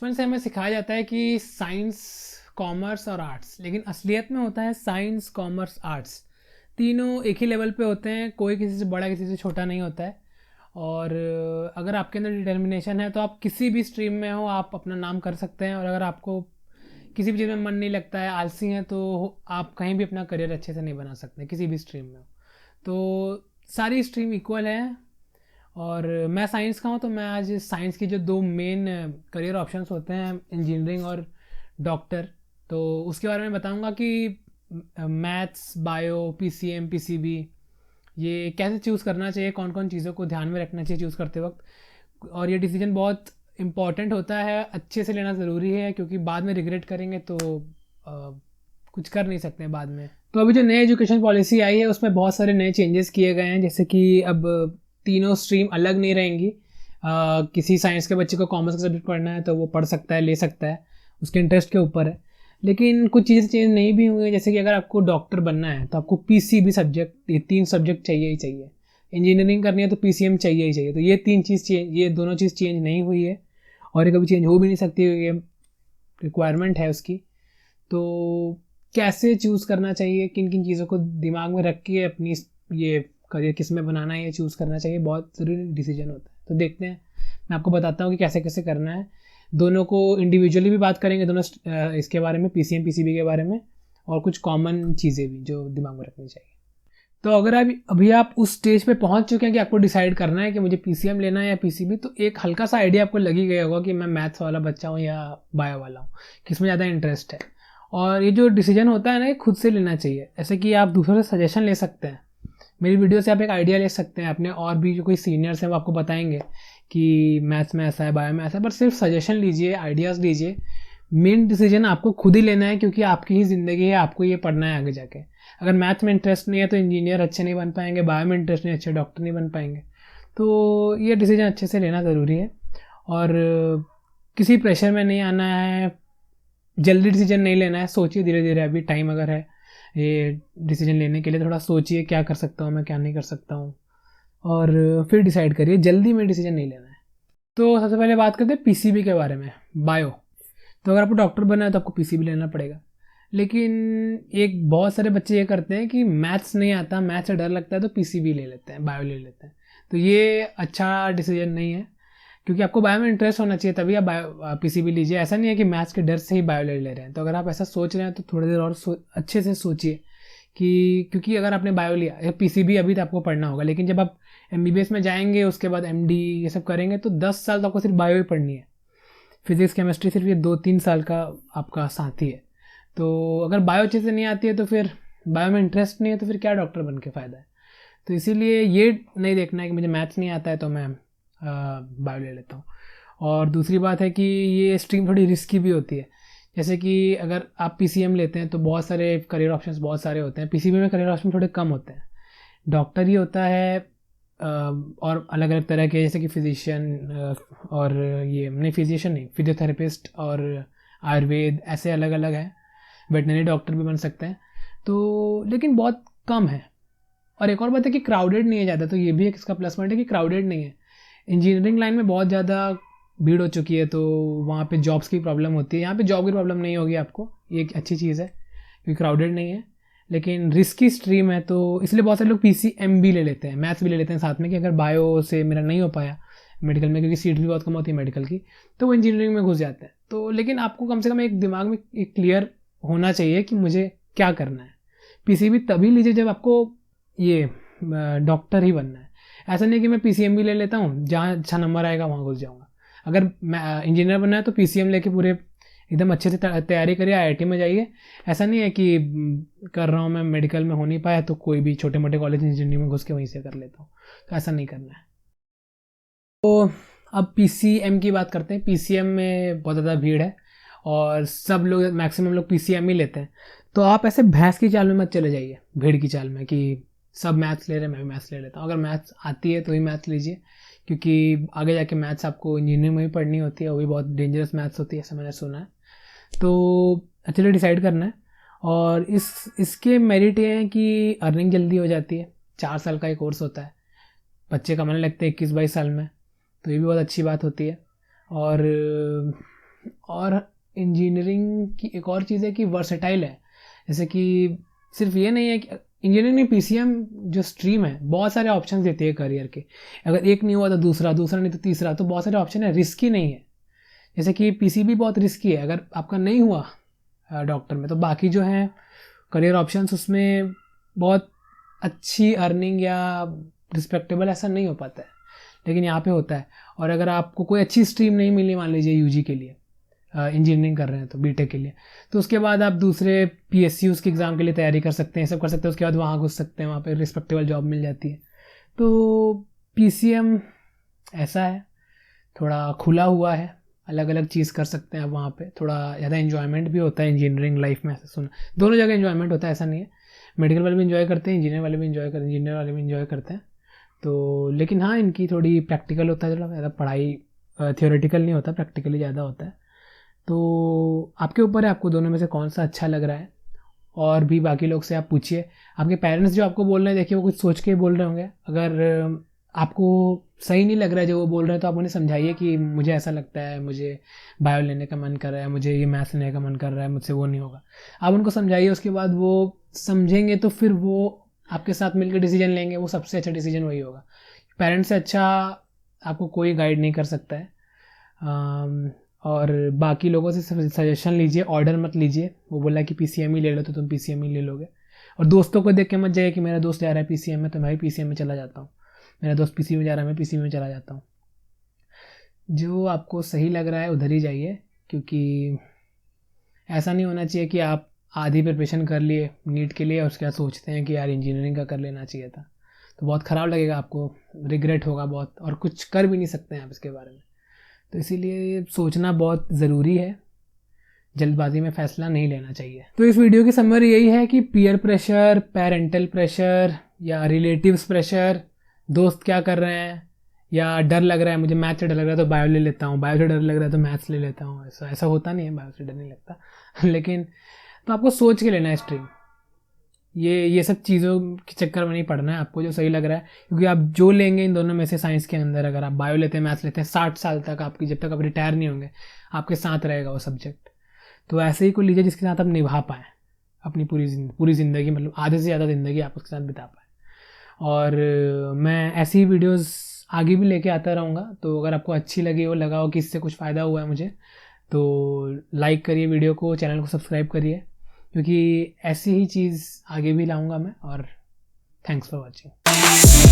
बचपन से हमें सिखाया जाता है कि साइंस, कॉमर्स और आर्ट्स, लेकिन असलियत में होता है साइंस, कॉमर्स, आर्ट्स तीनों एक ही लेवल पे होते हैं। कोई किसी से बड़ा किसी से छोटा नहीं होता है। और अगर आपके अंदर डिटर्मिनेशन है तो आप किसी भी स्ट्रीम में हो आप अपना नाम कर सकते हैं। और अगर आपको किसी भी चीज़ में मन नहीं लगता है, आलसी हैं, तो आप कहीं भी अपना करियर अच्छे से नहीं बना सकते किसी भी स्ट्रीम में हो। तो सारी स्ट्रीम इक्वल है। और मैं साइंस का हूँ तो मैं आज साइंस की जो दो मेन करियर ऑप्शंस होते हैं, इंजीनियरिंग और डॉक्टर, तो उसके बारे में बताऊँगा कि मैथ्स, बायो, पीसीएम, पीसीबी ये कैसे चूज़ करना चाहिए, कौन कौन चीज़ों को ध्यान में रखना चाहिए चूज़ करते वक्त। और ये डिसीजन बहुत इम्पॉर्टेंट होता है, अच्छे से लेना ज़रूरी है, क्योंकि बाद में रिग्रेट करेंगे तो कुछ कर नहीं सकते हैं बाद में। तो अभी जो नई एजुकेशन पॉलिसी आई है उसमें बहुत सारे नए चेंजेस किए गए हैं, जैसे कि अब तीनों स्ट्रीम अलग नहीं रहेंगी। किसी साइंस के बच्चे को कॉमर्स का सब्जेक्ट पढ़ना है तो वो पढ़ सकता है, ले सकता है, उसके इंटरेस्ट के ऊपर है। लेकिन कुछ चीज़ें चेंज नहीं भी हुई, जैसे कि अगर आपको डॉक्टर बनना है तो आपको पीसीबी सब्जेक्ट, ये 3 सब्जेक्ट चाहिए ही चाहिए। इंजीनियरिंग करनी है तो पीसीएम चाहिए ही चाहिए। तो ये 3 चीज़ चेंज, ये दोनों चीज़ चेंज नहीं हुई है और ये कभी चेंज हो भी नहीं सकती, ये रिक्वायरमेंट है उसकी। तो कैसे चूज़ करना चाहिए, किन किन चीज़ों को दिमाग में रख के अपनी ये करियर किस में बनाना है ये चूज़ करना चाहिए, बहुत ज़रूरी डिसीजन होता है। तो देखते हैं, मैं आपको बताता हूँ कि कैसे कैसे करना है। दोनों को इंडिविजुअली भी बात करेंगे, दोनों इसके बारे में, पीसीएम पीसीबी के बारे में, और कुछ कॉमन चीज़ें भी जो दिमाग में रखनी चाहिए। तो अगर अभी आप उस स्टेज पे पहुंच चुके हैं कि आपको डिसाइड करना है कि मुझे पीसीएम लेना है या पीसीबी, तो एक हल्का सा आइडिया आपको लग ही गया होगा कि मैं मैथ्स वाला बच्चा हूँ या बायो वाला हूँ, किसमें ज़्यादा इंटरेस्ट है। और ये जो डिसीजन होता है ना, ये खुद से लेना चाहिए। ऐसे कि आप दूसरों से सजेशन ले सकते हैं, मेरी वीडियो से आप एक आइडिया ले सकते हैं अपने, और भी जो कोई सीनियर्स हैं वो आपको बताएंगे कि मैथ्स में ऐसा है, बायो में ऐसा है, पर सिर्फ सजेशन लीजिए, आइडियाज़ लीजिए। मेन डिसीजन आपको खुद ही लेना है, क्योंकि आपकी ही ज़िंदगी है, आपको ये पढ़ना है आगे जाके। अगर मैथ में इंटरेस्ट नहीं है तो इंजीनियर अच्छे नहीं बन पाएंगे, बायो में इंटरेस्ट नहीं, अच्छे डॉक्टर नहीं बन पाएंगे। तो ये डिसीजन अच्छे से लेना ज़रूरी है। और किसी प्रेशर में नहीं आना है, जल्दी डिसीजन नहीं लेना है, सोचिए धीरे धीरे। अभी टाइम अगर है ये डिसीजन लेने के लिए, थोड़ा सोचिए क्या कर सकता हूँ मैं, क्या नहीं कर सकता हूँ, और फिर डिसाइड करिए। जल्दी में डिसीजन नहीं लेना है। तो सबसे पहले बात करते हैं पीसीबी के बारे में, बायो। तो अगर आपको डॉक्टर बनना है तो आपको पीसीबी लेना पड़ेगा। लेकिन एक बहुत सारे बच्चे ये करते हैं कि मैथ्स नहीं आता, मैथ्स से डर लगता है, तो पीसीबी ले लेते हैं, बायो ले लेते हैं। तो ये अच्छा डिसीजन नहीं है, क्योंकि आपको बायो में इंटरेस्ट होना चाहिए, तभी आप बायो पीसीबी लीजिए। ऐसा नहीं है कि मैथ्स के डर से ही बायो ले रहे हैं। तो अगर आप ऐसा सोच रहे हैं तो थोड़ी देर और अच्छे से सोचिए कि, क्योंकि अगर आपने बायो लिया, पीसीबी अभी तो आपको पढ़ना होगा, लेकिन जब आप एमबीबीएस में जाएंगे, उसके बाद एमडी ये सब करेंगे, तो 10 साल तो आपको सिर्फ बायो ही पढ़नी है। फिजिक्स, केमिस्ट्री सिर्फ ये 2-3 साल का आपका साथी है। तो अगर बायो अच्छे से नहीं आती है तो फिर, बायो में इंटरेस्ट नहीं है तो फिर क्या डॉक्टर बन के फ़ायदा है। तो इसीलिए ये नहीं देखना है कि मुझे मैथ्स नहीं आता है तो मैं बायो ले लेता हूँ। और दूसरी बात है कि ये स्ट्रीम थोड़ी रिस्की भी होती है। जैसे कि अगर आप पीसीएम लेते हैं तो बहुत सारे करियर ऑप्शंस बहुत सारे होते हैं, पीसीबी में करियर ऑप्शन थोड़े कम होते हैं। डॉक्टर ही होता है, और अलग अलग तरह के, जैसे कि फिजिशियन, और ये नहीं, फिजिशियन नहीं, फिजियोथेरेपिस्ट और आयुर्वेद, ऐसे अलग अलग है। वेटनरी डॉक्टर भी बन सकते हैं। तो लेकिन बहुत कम है। और एक और बात है कि क्राउडेड नहीं है ज़्यादा, तो ये भी एक इसका प्लस पॉइंट है कि क्राउडेड नहीं है। इंजीनियरिंग लाइन में बहुत ज़्यादा भीड़ हो चुकी है, तो वहाँ पे जॉब्स की प्रॉब्लम होती है। यहाँ पे जॉब की प्रॉब्लम नहीं होगी आपको, ये एक अच्छी चीज़ है क्योंकि क्राउडेड नहीं है। लेकिन रिस्की स्ट्रीम है, तो इसलिए बहुत सारे लोग पीसीएम भी ले लेते हैं, मैथ्स भी ले लेते हैं साथ में, कि अगर बायो से मेरा नहीं हो पाया मेडिकल में, क्योंकि सीट भी बहुत कम होती है मेडिकल की, तो वो इंजीनियरिंग में घुस जाते हैं। तो लेकिन आपको कम से कम एक दिमाग में एक क्लियर होना चाहिए कि मुझे क्या करना है। पीसीबी तभी लीजिए जब आपको ये डॉक्टर ही बनना है। ऐसा नहीं कि मैं पीसीएम भी ले लेता हूँ, जहाँ अच्छा नंबर आएगा वहाँ घुस जाऊँगा। अगर मैं इंजीनियर बनना है तो पीसीएम लेके पूरे एकदम अच्छे से तैयारी करिए, आईआईटी में जाइए। ऐसा नहीं है कि कर रहा हूँ मैं, मेडिकल में हो नहीं पाया तो कोई भी छोटे मोटे कॉलेज इंजीनियरिंग में घुस के वहीं से कर लेता हूँ, तो ऐसा नहीं करना है। तो अब पीसीएम की बात करते हैं। पीसीएम में बहुत ज़्यादा भीड़ है और सब लोग, मैक्सिमम लोग पीसीएम ही लेते हैं। तो आप ऐसे भैंस की चाल में मत चले जाइए, भीड़ की चाल में, कि सब मैथ्स ले रहे हैं मैं भी मैथ्स ले लेता हूँ। अगर मैथ्स आती है तो ही मैथ्स लीजिए, क्योंकि आगे जाके मैथ्स आपको इंजीनियरिंग में भी पढ़नी होती है, वो भी बहुत डेंजरस मैथ्स होती है, ऐसा मैंने सुना है। तो अच्छे डिसाइड करना है। और इसके मेरिट ये हैं कि अर्निंग जल्दी हो जाती है, 4 साल का एक कोर्स होता है, बच्चे कमाने लगते हैं 21-22 साल में, तो ये भी बहुत अच्छी बात होती है। और और इंजीनियरिंग की एक और चीज़ है कि वर्सेटाइल है। जैसे कि सिर्फ ये नहीं है कि इंजीनियरिंग में पीसीएम जो स्ट्रीम है बहुत सारे ऑप्शन देती है करियर के। अगर एक नहीं हुआ तो दूसरा, दूसरा नहीं तो तीसरा, तो बहुत सारे ऑप्शन है, रिस्की नहीं है। जैसे कि पीसीबी बहुत रिस्की है, अगर आपका नहीं हुआ डॉक्टर में तो बाकी जो है करियर ऑप्शंस उसमें बहुत अच्छी अर्निंग या रिस्पेक्टेबल ऐसा नहीं हो पाता है, लेकिन यहाँ पे होता है। और अगर आपको कोई अच्छी स्ट्रीम नहीं मिली मान लीजिए यूजी के लिए, इंजीनियरिंग कर रहे हैं तो बीटेक के लिए, तो उसके बाद आप दूसरे पीएसयूज़ के एग्ज़ाम के लिए तैयारी कर सकते हैं, सब कर सकते हैं। उसके बाद वहाँ घुस सकते हैं, वहाँ पे रिस्पेक्टेबल जॉब मिल जाती है। तो पीसीएम ऐसा है, थोड़ा खुला हुआ है, अलग अलग चीज़ कर सकते हैं आप वहाँ पे। थोड़ा ज़्यादा इन्जॉयमेंट भी होता है इंजीनियरिंग लाइफ में, ऐसा सुना। दोनों जगह इन्जॉयमेंट होता है, ऐसा नहीं है। मेडिकल वाले भी इन्जॉय करते हैं, इंजीनियर वाले भी इन्जॉय करते हैं। तो लेकिन हाँ, इनकी थोड़ी प्रैक्टिकल होता है, थोड़ा ज़्यादा पढ़ाई थियोरेटिकल नहीं होता, प्रैक्टिकली ज़्यादा होता है। तो आपके ऊपर है, आपको दोनों में से कौन सा अच्छा लग रहा है। और भी बाकी लोग से आप पूछिए, आपके पेरेंट्स जो आपको बोल रहे हैं देखिए वो कुछ सोच के बोल रहे होंगे। अगर आपको सही नहीं लग रहा है जो वो बोल रहे हैं तो आप उन्हें समझाइए कि मुझे ऐसा लगता है, मुझे बायो लेने का मन कर रहा है, मुझे ये मैथ्स लेने का मन कर रहा है, मुझसे वो नहीं होगा। आप उनको समझाइए, उसके बाद वो समझेंगे तो फिर वो आपके साथ मिलकर डिसीजन लेंगे, वो सबसे अच्छा डिसीजन वही होगा। पेरेंट्स से अच्छा आपको कोई गाइड नहीं कर सकता है। और बाकी लोगों से सजेशन लीजिए, ऑर्डर मत लीजिए। वो बोला कि पीसीएम ही ले लो तो तुम पीसीएम ही ले लोगे। और दोस्तों को देख के मत जाइए कि मेरा दोस्त जा रहा है पीसीएम में तो मैं भी पीसीएम में चला जाता हूँ, मेरा दोस्त पीसीएम में जा रहा है मैं पीसीएम में चला जाता हूँ। जो आपको सही लग रहा है उधर ही जाइए, क्योंकि ऐसा नहीं होना चाहिए कि आप आधी प्रिपरेशन कर लिए नीट के लिए और उसके बाद सोचते हैं कि यार इंजीनियरिंग का कर लेना चाहिए था। तो बहुत ख़राब लगेगा आपको, रिग्रेट होगा बहुत, और कुछ कर भी नहीं सकते हैं आप इसके बारे में। तो इसीलिए सोचना बहुत ज़रूरी है, जल्दबाजी में फ़ैसला नहीं लेना चाहिए। तो इस वीडियो की समरी यही है कि पीयर प्रेशर, पेरेंटल प्रेशर या रिलेटिव्स प्रेशर, दोस्त क्या कर रहे हैं, या डर लग रहा है, मुझे मैथ से डर लग रहा है तो बायो ले लेता हूँ, बायो से डर लग रहा है तो मैथ्स ले लेता हूँ, ऐसा होता नहीं है, बायो से डर नहीं लगता लेकिन तो आपको सोच के लेना है स्ट्रीम। ये सब चीज़ों के चक्कर में नहीं पड़ना है, आपको जो सही लग रहा है। क्योंकि आप जो लेंगे इन दोनों में से साइंस के अंदर, अगर आप बायो लेते हैं, मैथ्स लेते हैं, 60 साल तक आपकी, जब तक आप रिटायर नहीं होंगे, आपके साथ रहेगा वो सब्जेक्ट। तो ऐसे ही कोई लीजिए जिसके साथ आप निभा पाएँ अपनी पूरी ज़िंदगी, मतलब आधे से ज़्यादा ज़िंदगी आप उसके साथ बिता पाएँ। और मैं ऐसी ही वीडियोज़ आगे भी लेके आता रहूँगा। तो अगर आपको अच्छी लगी हो, लगा हो कि इससे कुछ फ़ायदा हुआ है मुझे, तो लाइक करिए वीडियो को, चैनल को सब्सक्राइब करिए, क्योंकि ऐसी ही चीज़ आगे भी लाऊंगा मैं। और थैंक्स फॉर वॉचिंग।